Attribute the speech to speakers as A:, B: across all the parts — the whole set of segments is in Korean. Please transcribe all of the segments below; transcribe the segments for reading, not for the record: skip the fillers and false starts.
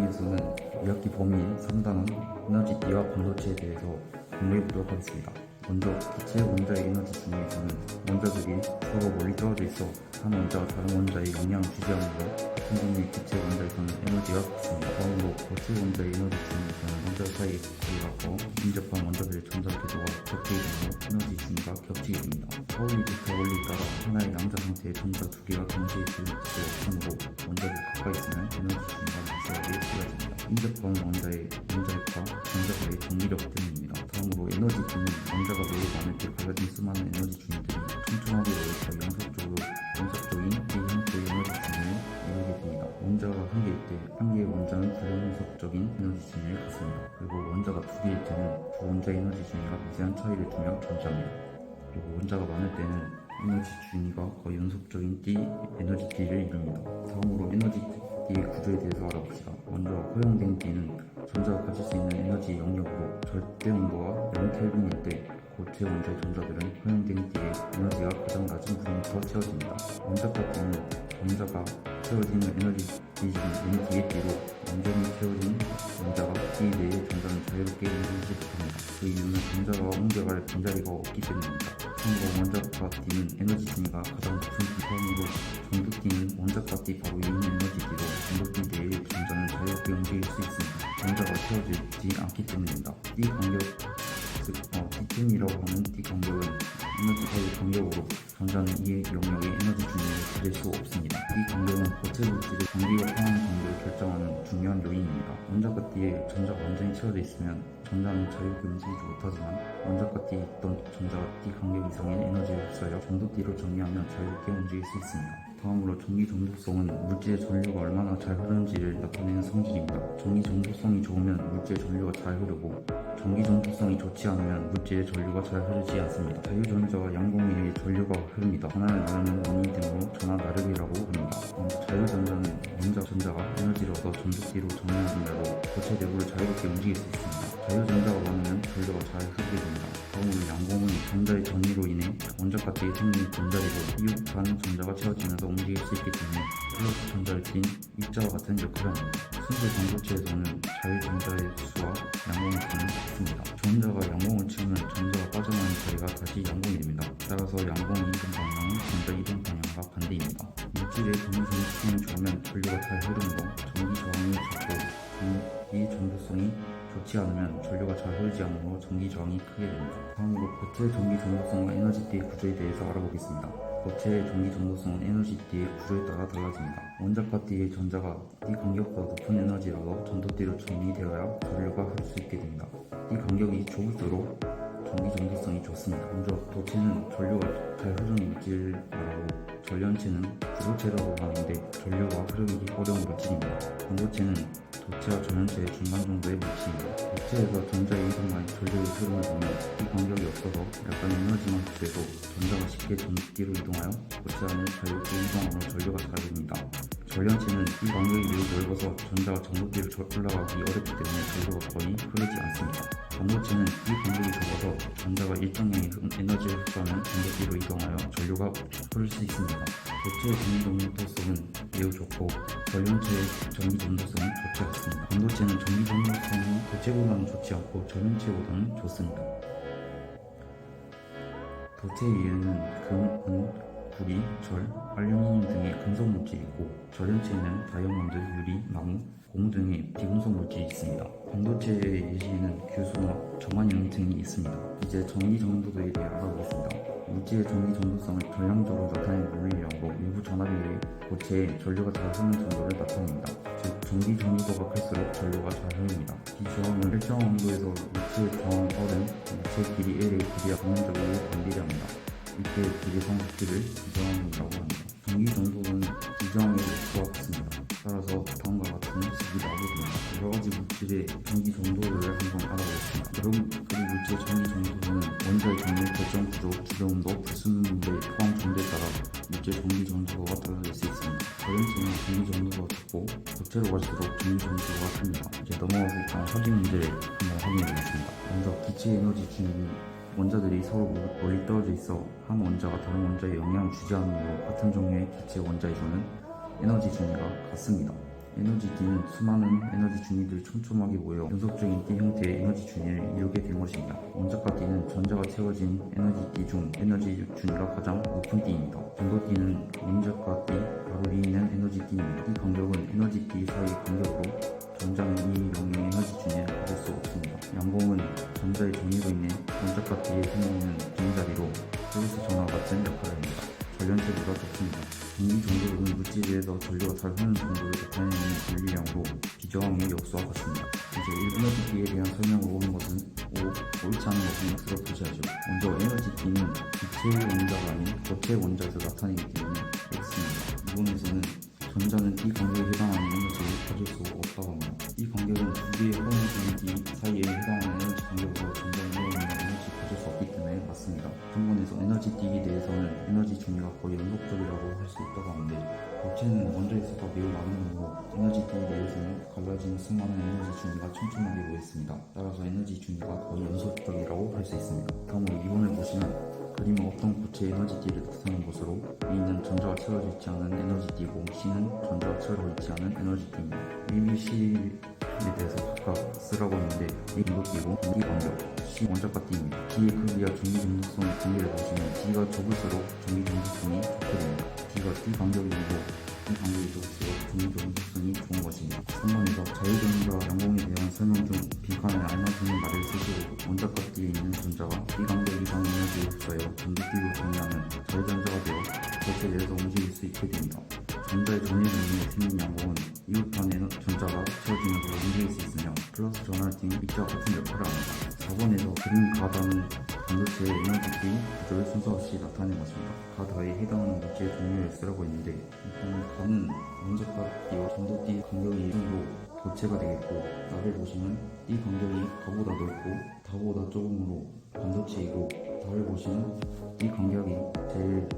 A: 중에서는 2학기 범위인 3단원 에너지띠와 반도체에 대해서 공부해보도록 하겠습니다. 먼저 기체 원자의 에너지 중에서는 원자들이 서로 멀리 떨어져 있어 한 원자가 다른 원자의 영향을 주지함으로 같은 종류의 기체 원자에서는 에너지가 같습니다. 다음으로 고체 원자의 에너지 중에서는 원자 사이의 거리가 커 인접한 원자들의 전자 궤도가 겹치게 되므로 에너지 중위가 겹치게 됩니다. 파울리 비터 원리에 따라 하나의 양자 상태의 전자 두 개가 동시에 있을 수 없으므로 원자를 가까이 있으면 에너지 중위가 미세하게 달라집니다. 인접한 원자의 전자력과 전자 사이의 정리력 때문입니다. 다음으로 에너지 중은 원자가 매우 많을 때 갈라진 수많은 에너지 중들이 촘촘하게 모여서 연속적인 비형태의 에너지 중을 이루게 됩니다. 원자가 한 개일 때 한 개의 원자는 불연속적인 에너지 중을 갖습니다. 그리고 원자가 두 개일 때는 두 원자의 에너지 중위가 미세한 차이를 두며 존재합니다. 그리고 원자가 많을 때는 에너지 중위가 거의 연속적인 에너지 D를 이룹니다. 다음으로 에너지 D의 구조에 대해서 알아봅시다. 먼저 허용된 D는 전자가 가질 수 있는 에너지 영역으로 절대 온도가 0켈빈일 때 고체 원자의 전자들은 허용된 D의 에너지가 가장 낮은 부분부터 채워집니다. 원자과 D는 전자가 채워지는 에너지 D 중 N D의 D로 완전히 채워진 원자가 D 내의 전자는 자유롭게 움직이지 못합니다. 그 이유는 전자가 옮겨갈 빈자리가 없기 때문입니다. 참고로 원자과 D는 에너지 중위가 가장 높은 Dform으로 전도 D는 원자과 D 바로 위에 있는 에너지 D로 전도 D 내의 전자는 자유롭게 움직일 수 있습니다. 전자가 채워지지 않기 때문입니다. D 간격, 즉 D템이라고 하는 D 간격은 에너지 사이 간격으로 전자는 이 영역의 에너지 중위를 가질 수 없습니다. 이 간격은 고체 물질의 전기가 통하는 정도를 결정하는 중요한 요인입니다. 원자과 D에 전자가 완전히 채워져 있으면 전자는 자유롭게 움직이지 못하지만 원자과 D에 있던 전자가 D 간격 이상의 에너지를 흡수하여 전도 D로 정리하면 자유롭게 움직일 수 있습니다. 다음으로 전기 전도성은 물질의 전류가 얼마나 잘 흐르는지를 나타내는 성질입니다. 전기 전도성이 좋으면 물질의 전류가 잘 흐르고 전기 전도성이 좋지 않으면 물질의 전류가 잘 흐르지 않습니다. 자유전자와 양공위의 전류가 흐릅니다. 전하를 나르는 원인이 되므로 전하 나르기라고 합니다. 자유전자는 전자가 에너지를 얻어 전도기로 정리하는 대로 고체 내부를 자유롭게 움직일 수 있습니다. 자유전자가 많으면 전류가 잘 흐르게 됩니다. 다음으로 양공은 전자의 전위로 인해 원자과 D에 생긴 전자리로 이웃한 전자가 채워지면서 움직일 수 있기 때문에 플러스 전자를 띤 입자와 같은 역할을 합니다. 순수 반도체에서는 자유전자의 수와 양공의 수는 같습니다. 전자가 양공을 채우면 전자가 빠져나오는 자리가 다시 양공이 됩니다. 따라서 양공의 이동 방향은 전자 이동 방향과 반대입니다. 물질의 전기 전도성이 좋으면 전류가 잘 흐르므로 전기 저항이 적고 이 전도성이 좋지 않으면 전류가 잘 흐르지 않으므로 전기 저항이 크게 됩니다. 다음으로 고체 전기 전도성과 에너지 D의 구조에 대해서 알아보겠습니다. 고체의 전기 전도성은 에너지 D의 구조에 따라 달라집니다. 원자과 D의 전자가 D 간격보다 높은 에너지를 얻어 전도 D로 정리되어야 전류가 흐를 수 있게 됩니다. D 간격이 좁을수록 전기 전도성이 좋습니다. 먼저 도체는 전류가 잘 흐르는 물질을 말하고 전련체는 구도체라고 하는데 전류가 흐르기 어려운 물질입니다. 반도체는 도체와 전원체의 중간 정도의 물질입니다. 도체에서 전자의 이동과 전류의 흐름을 보면 이 간격이 없어서 약간의 에너지만 흡수해도 전자가 쉽게 전기로 이동하여 도체 안을 자유롭게 이동하므로 전류가 잘 됩니다. 전련체는 이 간격이 매우 넓어서 전자가 전도기로 올라가기 어렵기 때문에 전류가 거의 흐르지 않습니다. 반도체는 이 간격이 좁아서 전자가 일정량의 에너지를 흡수하면 전도기로 이동하여 전류가 흐를 수 있습니다. 도체의 전기 전도성은 매우 좋고 전련체의 전기 전도성은 좋지 않습니다. 반도체는 전기 전도성이 도체보다는 좋지 않고 전련체보다는 좋습니다. 도체 위에는 금, 은, 구리, 절, 알루미늄 등의 금속 물질이 있고 전련체에는 다이아몬드, 유리, 나무, 고무 등의 비금속 물질이 있습니다. 반도체의 예시에는 규소나 점화염 등이 있습니다. 이제 전기 전도도에 대해 알아보겠습니다. 물질의 전기 전도성을 전량적으로 나타내는 물리량으로 일부 전압에 의해 고체에 전류가 잘 흐르는 정도를 나타냅니다. 즉 전기 전도도가 클수록 전류가 잘 흐릅니다. 이 저항은 일정한 온도에서 물체의 저항 R은 물체의 길이 L의 길이와 방향적으로 반비례합니다. 이때 길이 상수기를 비저항이라고 합니다. 전기 전도는 비저항의 루트와 같습니다. 따라서 다음과 같은 식이 나오게 됩니다. 여러가지 물질의 전기 전도를 한번 알아보겠습니다. 여러분, 그리 물질의 전기 전도는 원자의 정밀 결정 구조, 주변 온도, 불순물의 포함 정도에 따라 물질의 전기 전도가 달라질 수 있습니다. 전len체는 전기 전도가 적고 고체로 갈수록 전기 전도가 큽니다. 이제 넘어가서 일단 확인 문제를 한번 확인해 보겠습니다. 먼저 기체 에너지 중위는 원자들이 서로 멀리 떨어져 있어 한 원자가 다른 원자에 영향을 주지 않으므로 같은 종류의 기체 원자에서는 에너지 중위가 같습니다. 에너지띠는 수많은 에너지 준위들이 촘촘하게 모여 연속적인 띠 형태의 에너지 준위를 이루게 된 것입니다. 원자과 띠는 전자가 채워진 에너지띠 중 에너지 준위가 가장 높은 띠입니다. 전도띠는 원자과 띠 바로 위에 있는 에너지띠입니다. 이 간격은 에너지띠 사이 간격으로 전자는 이 영역의 에너지 준위를 가질 수 없습니다. 양봉은 전자의 전위로 인해 원자과 띠에 생기는 빈자리로 플러스 전화 같은 역할을 합니다. 전련체보다 적습니다. 전기 정도로는 물질에서 전류가 잘 흐르는 정도를 나타내는 전류량으로 비저항의 역수와 같습니다. 이제 에너지띠에 대한 설명을 옳은 것은 옳지 않은 것은 X로 표시하죠. 먼저 에너지띠는 기체의 원자가 아닌 겉의 원자에서 나타내기 때문에 X입니다. 이론에서는 전자는 이 간격에 해당하는 에너지를 가질 수 없다고 합니다. 이 간격은 두 개의 흐르는 띠 사이에 해당하는 에너지 간격으로 전자는 에너지를 가질 수 없기 때문에 맞습니다. 한번에서 에너지띠에 대해서는 에너지 준위가 거의 연속적이라고 할 수 있다고 하는데 고체는 원자에서가 매우 많은 경우 에너지띠에 대해서는 갈라지는 수많은 에너지 준위가 촘촘하게 모였습니다. 따라서 에너지 준위가 거의 연속적이라고 할 수 있습니다. 다음으로 2번을 보시면 그림은 어떤 고체의 에너지띠를 나타내는 것으로 A는 전자가 채워져 있지 않은 에너지띠고 C는 전자가 채워져 있지 않은 에너지띠입니다. A, B, C에 대해서 각각 쓰라고 했는데 A 전도띠고 B 간격, C 원자과 띠입니다. D의 크기와 전기 전도성의 관계를 보시면 D가 좁을수록 전기 전도성이 좋게 됩니다. D가 D 간격이고 이 간격이 좁을수록 전기 전도성이 좋은 것입니다. 3번에서 자유전자 양봉에 대한 설명 중 빈칸에 알맞은 말을 쓰시고 원자과 띠에 있는 전자가 이 간격 이상의 에너지를 흡수하여 전도띠로 정리하면 자유전자가 되어 고체 내에서 움직일 수 있게 됩니다. 전자의 전위를 인해 생긴 양봉은 이웃판에 전자가 채워지면서 움직일 수 있으며 플러스 전환을 띠는 밑과 같은 역할을 합니다. 4번에서 그림 가다는 반도체의 에너지띠 구조를 순서 없이 나타낸 것입니다. 가다에 해당하는 물질의 종류를 쓰라고 했는데 일단 가는 원자과 띠와 전도띠 간격이 정도 고체가 되겠고 나를 보시면 이 간격이 가보다 넓고 다보다 좁음으로 반도체이고 달을 보시면 이 간격이 제일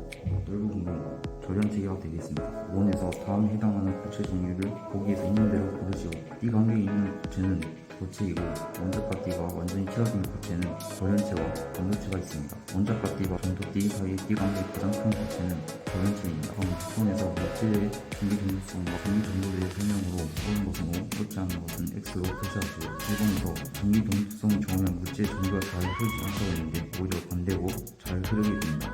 A: 넓은 부분 절연체계가 되겠습니다. 원에서 다음 해당하는 고체 종류를 거기에서 있는 대로 고르시고 이 간격이 있는 고체는 고체이고 원자과 띠가 완전히 채워진 고체는 절연체와 반도체가 있습니다. 원자과 띠와 전도띠 사이의 띠 간격이 가장 큰 고체는 절연체입니다. 다음 6번에서 물질의 전기 전도성과 전기 전도율의 설명으로 옳은 것은 O, 옳지 않은 것은 X로 표시하시고 1번에서 전기 전도성이 좋으면 물질의 전기가 잘 흐르지 않다고 했는데 오히려 반대고 잘 흐르게 됩니다.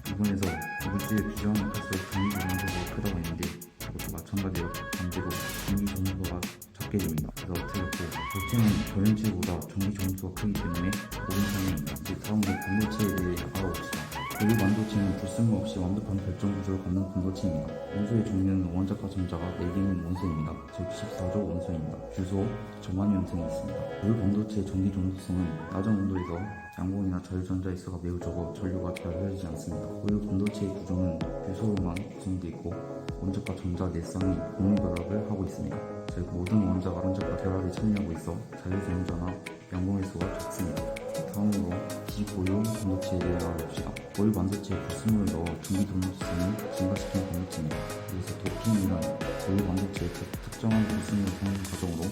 A: 2번에서 물질의 비저항이 클수록 전기 전도가 크다고 했는데 이것도 마찬가지로 반대로 전기 전도가 작게 됩니다. 그래서 틀렸고 고체는 절연체보다 전기 전도가 크기 때문에 옳은 설명입니다. 이제 다음으로 반도체에 대해 알아봅시다. 고유 반도체는 불순물 없이 완벽한 결정 구조를 갖는 반도체입니다. 원소의 종류는 원자과 전자가 4개인 원소입니다. 즉 14조 원소입니다. 주소, 저만의 원성이 있습니다. 고유 반도체의 전기 전도성은 낮은 온도에서 양봉이나 자유전자의 수가 매우 적어 전류가 잘 흐르지 않습니다. 고유 반도체의 구조는 규소로만 구성되어 있고 원자과 전자 4쌍이 공유결합을 하고 있습니다. 즉 모든 원자가 원자과 결합에 참여하고 있어 자유전자나 양봉의 수가 적습니다. 다음으로 비고유 반도체에 대해 알아봅시다. 고유 반도체에 불순물을 넣어 전기 전도성을 증가시키는 반도체입니다. 그래서 도핑이란 고유 반도체의 특정한 불순물을 사용하는 과정으로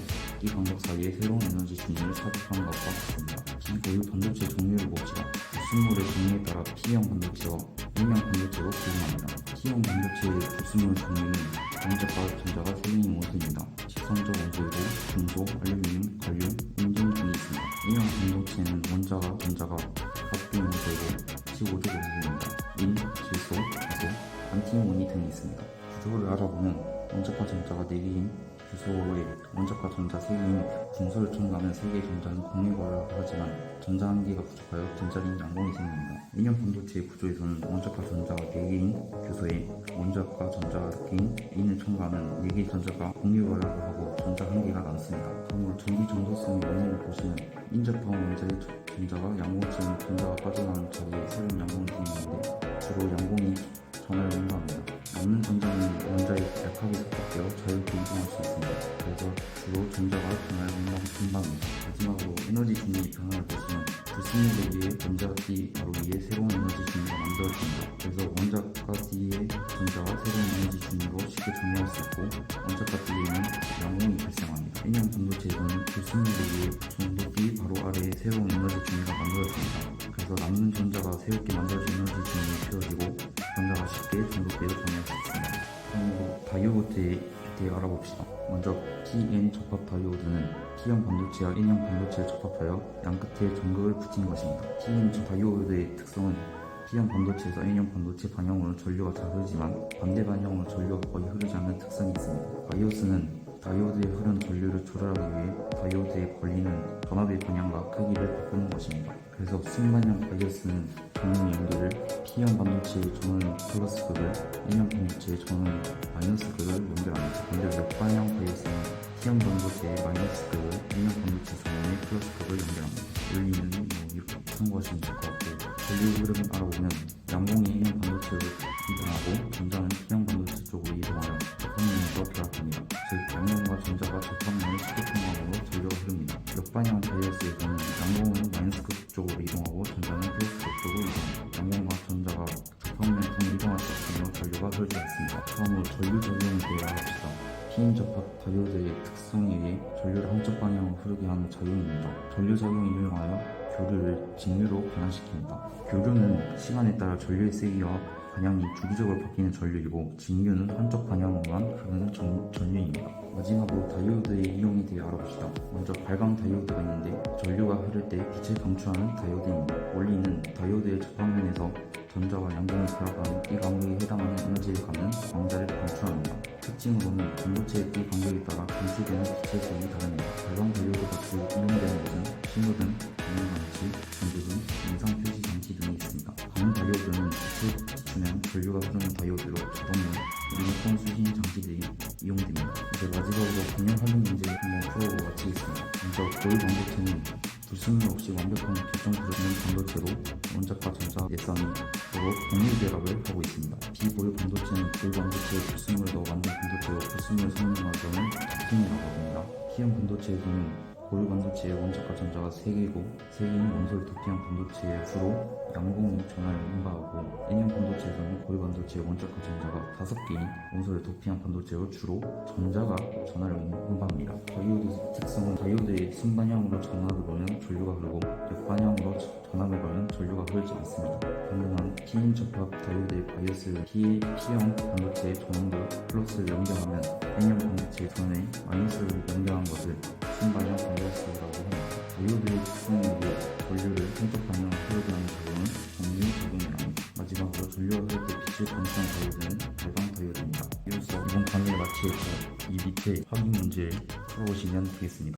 A: 이 간격 사이에 새로운 에너지 준위를 삽입하는 것과 같습니다. 비고유 반도체 종류를 봅시다. 불순물의 종류에 따라 P형 반도체와 N형 반도체로 구분합니다. P형 반도체의 불순물 종류는 원자과 전자가 3개인 원소입니다. 식성적 원소이고 중소, 알루미늄, 갈륨, 인중 등이 있습니다. N형 반도체는 원자가 전자가 각종 원소이고 15조 원소입니다. 인, 질소, 가소, 안티모니 등이 있습니다. 구조를 알아보면 원자과 전자가 4개인 주소에 원자과 전자 3개인 중소를 첨가하면 3개의 전자는 공유결합을 하지만 전자 1개가 부족하여 전자린 양봉이 생깁니다. N형 반도체의 구조에서는 원자과 전자가 4개인 규소에 원자과 전자가 4개인 인을 첨가하면 4개의 전자가 공유결합을 하고 전자 1개가 남습니다. 다음으로 전기 전도성의 원인을 보시면 인접한 원자의 전자가 양봉처럼 전자가 빠져나오는 자리에 새로운 양봉을 생기는데 주로 양봉이 전하를 운동합니다. 남는 전자는 원자에 약하게 접촉되어 자유롭게 이동할 수 있습니다. 그래서 주로 전자가 전하를 운동합니다. 마지막으로 에너지 준위의 변화를 보시면 불순물에 의해 원자가 띠 바로 위에 새로운 에너지 준위가 만들어집니다. 그래서 원자과 띠의 전자가 새로운 에너지 준위로 쉽게 정리할 수 있고 원자과 띠에는 양봉이 발생합니다. N형 반도체에서는 불순물에 의해 전도 띠 바로 아래에 새로운 에너지 준위가 만들어집니다. 그래서 남는 전자가 새롭게 만들어진 에너지 준위에 채워지고 전자가 쉽게 전도대로 정리할 수 있습니다. 다음으로 다이오드의 대해 알아봅시다. 먼저 Pn 접합 다이오드는 P형 반도체와 N형 반도체를 접합하여 양끝에 전극을 붙이는 것입니다. Pn 다이오드의 특성은 P형 반도체에서 N형 반도체 방향으로 전류가 잘 흐르지만 반대 방향으로 전류가 거의 흐르지 않는 특성이 있습니다. 바이오스는 다이오드에 흐른 전류를 조절하기 위해 다이오드에 걸리는 전압의 방향과 크기를 바꾸는 것입니다. 그래서 순반향 바이오스는 전원 연기를 P형 반도체의 전원 플러스 극을 N형 반도체의 전원 마이너스 극을 연결합니다. 반대로 역방향 바이오스는 P형 반도체의 마이너스 극을 N형 반도체 전원의 플러스 극을 연결합니다. 원리는 이렇게 참고하시면 될 것 같고, 전류 흐름을 알아보면 양봉이 N형 반도체로 이동하고 전자는 P형 반도체 쪽으로 이동하여 접합면에서 결합합니다. 즉 양봉과 전자가 접합면을 시계통방으로 전류가 흐릅니다. 역방향 바이오스에서는 양봉은 마이너스 극 쪽으로 이동하고 전자는 플러스 극 쪽으로 이동합니다. 양봉과 전자가 접합면을 통해 이동할 수 없으므로 전류가 흐르지 않습니다. 다음으로 전류 작용에 대해 알아봅시다. P인 접합 다이오드의 특성에 의해 전류를 한쪽 방향으로 흐르게 하는 작용입니다. 전류 작용이 일어나여 교류를 직류로 변환시킵니다. 교류는 시간에 따라 전류의 세기와 방향이 주기적으로 바뀌는 전류이고, 직류는 한쪽 방향으로만 흐르는 전류입니다. 마지막으로 다이오드의 이용에 대해 알아봅시다. 먼저 발광 다이오드가 있는데 전류가 흐를 때 빛을 강추하는 다이오드입니다. 원리는 다이오드의 접합면에서 전자와 양봉이 결합하는 이 간격에 해당하는 에너지를 갖는 광자를 방출합니다. 특징으로는 반도체의 이 간격에 따라 분출되는 빛의 색이 다릅니다. 발광 다이오드가 주로 이용되는 것은 신호등, 방향장치, 전조등, 영상 표시 장치 등이 있습니다. 가문 다이오드는 빛을 비추면 전류가 흐르는 다이오드로 자동문, 리모컨 수신 장치들이 이용됩니다. 이제 마지막으로 분열 활용 문제를 한번 풀어보고 마치겠습니다. 먼저 고일 반도체는 불순물 없이 완벽한 결정부를 있는 반도체로 원자과 전자 예산이 서로 공유 결합을 하고 있습니다. 비고일 반도체는 고일 반도체의 불순물을 넣어 만든 반도체로 불순물 성능 과정을 도핑이라고 합니다. P형 반도체에서는 고일 반도체의 원자과 전자가 3개이고 3개인 원소를 도피한 반도체의 수로 양봉이 전하를 운반하고, N형 반도체에서는 고일 반도체의 원자과 전자가 5개인 원소를 도피한 반도체로 주로 전자가 전하를 운반합니다. 다이오드 특성은 다이오드의 순방향으로 전압을 걸면 전류가 흐르고 역방향으로 전압을 걸면 전류가 흐르지 않습니다. 반대로 P인 접합 다이오드의 바이오스를 P형 반도체의 전원과 플러스를 연결하면 N형 반도체의 전원에 마이너스를 연결한 것을 순방향 바이오스라고 합니다. 다이오드의 특성에 의해 전류를 한쪽 방향으로 흐르게 하는 작용은 정류 작용이랍니다. 마지막으로 전류가 흐를 때 빛을 반출한 다이오드는 발광 다이오드입니다. 이로써 이번 강의를 마치고 이 밑에 확인 문제를 풀어보시면 되겠습니다.